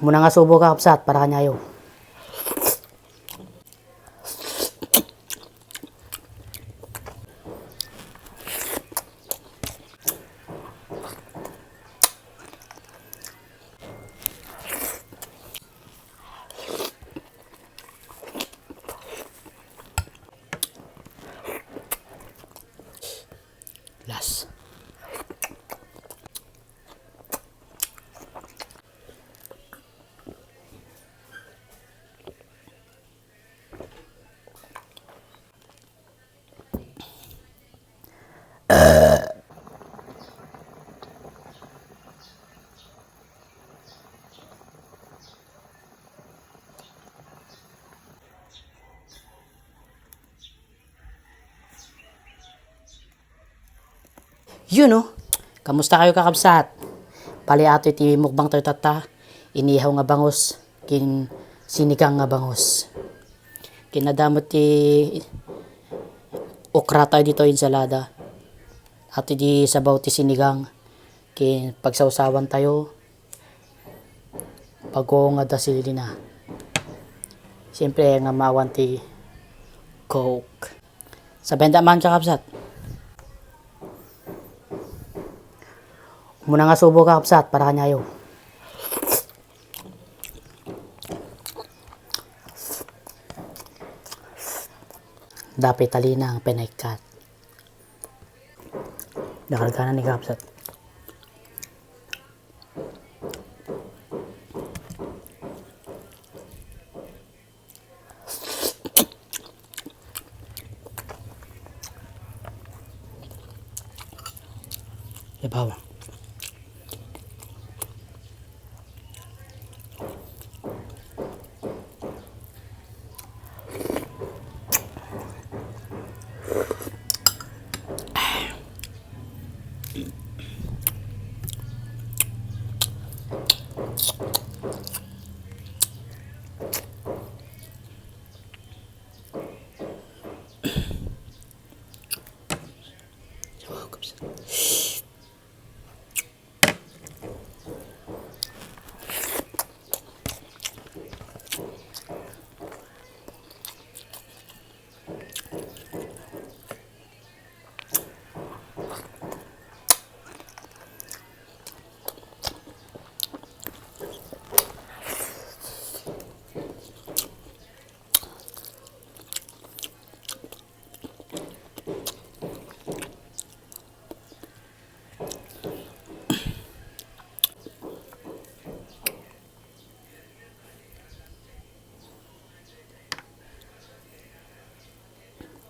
Muna nga subo ka kapsat para kanyayo. Las. Yun no, kamusta kayo kakabsat? Pali ato iti mukbang tayo tata, inihaw nga bangos, kin sinigang nga bangos. Kinadamot ti okra tayo dito ensalada. At di sabaw ti sinigang, kin pagsawsawan tayo, pagko nga dasili na. Siyempre nga mawan ti Coke. Sa benda man kakabsat. Muna nga subo ka kapsat para kanyayo. Dapat talina ang pinaikat. Nakalga na ni kapsat. Ibaw.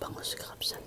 Bangos kakabsat.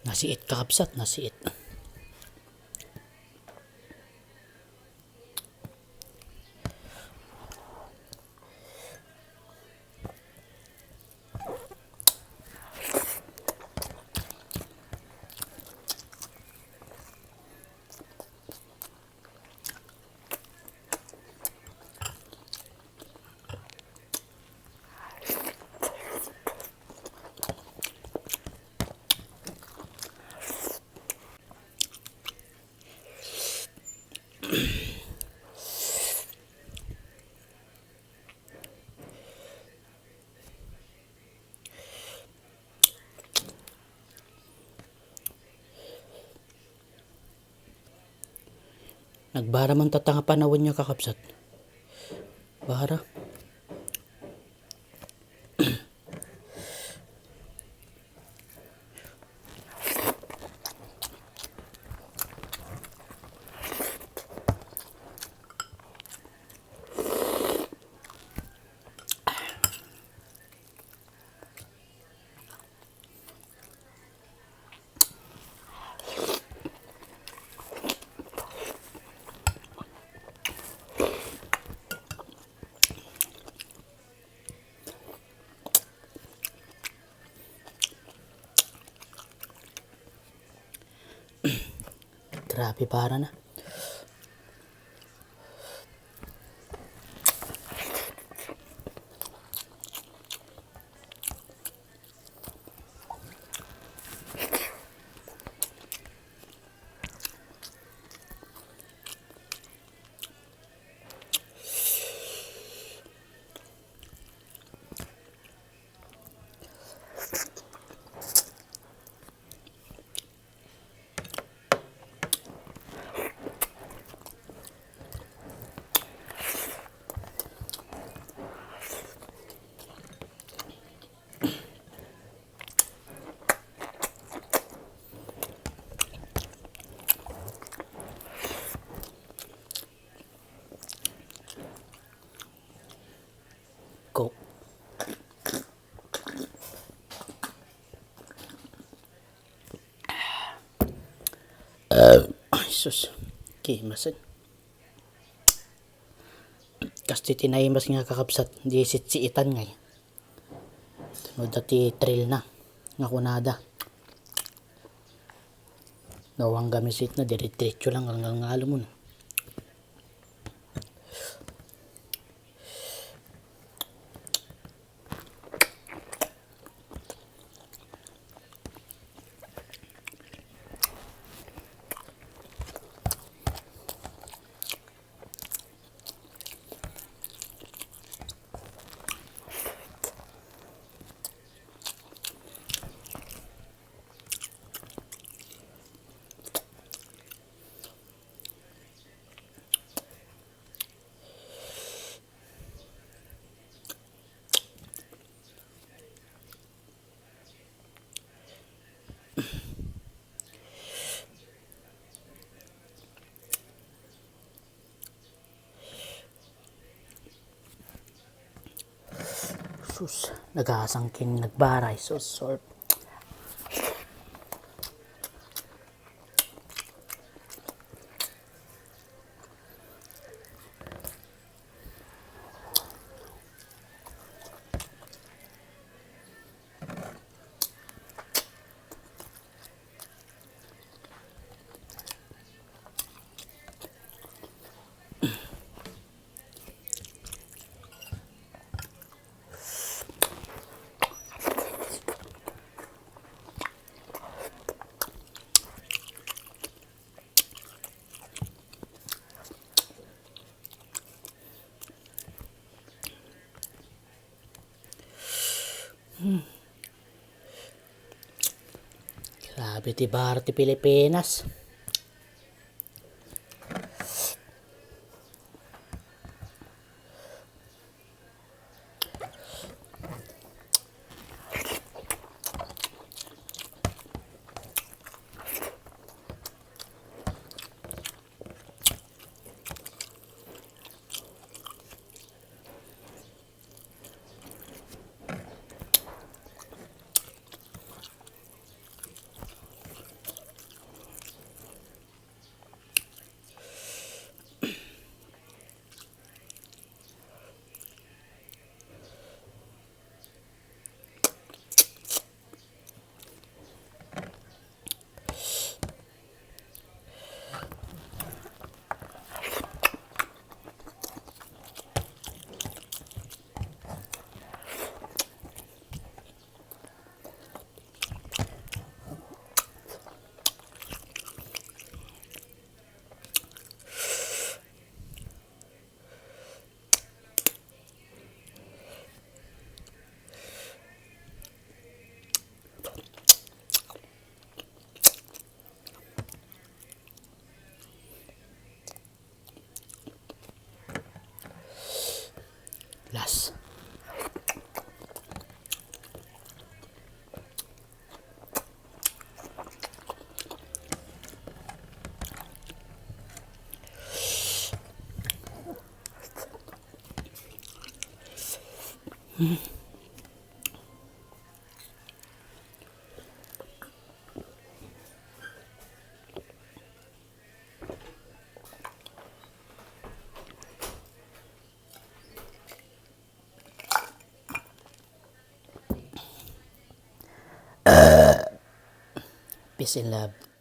Nasiit kakabsat, nasiit. Nagbara man tatanga panawon niya kakabsat. Bara. Grabe para na. Go. Ay sus. Kimasan. Kasti tinaimas nga kakabsat. Di sitsiitan ngay. Tunod dati trail na. Nga kunada. Nawang gamisit na. Diretso lang. Hanggang ngalo mo na. Sus. Nagasangking nagbaray. Sus. Sorb. Grabe ti bar ti Pilipinas. Last. Peace and love.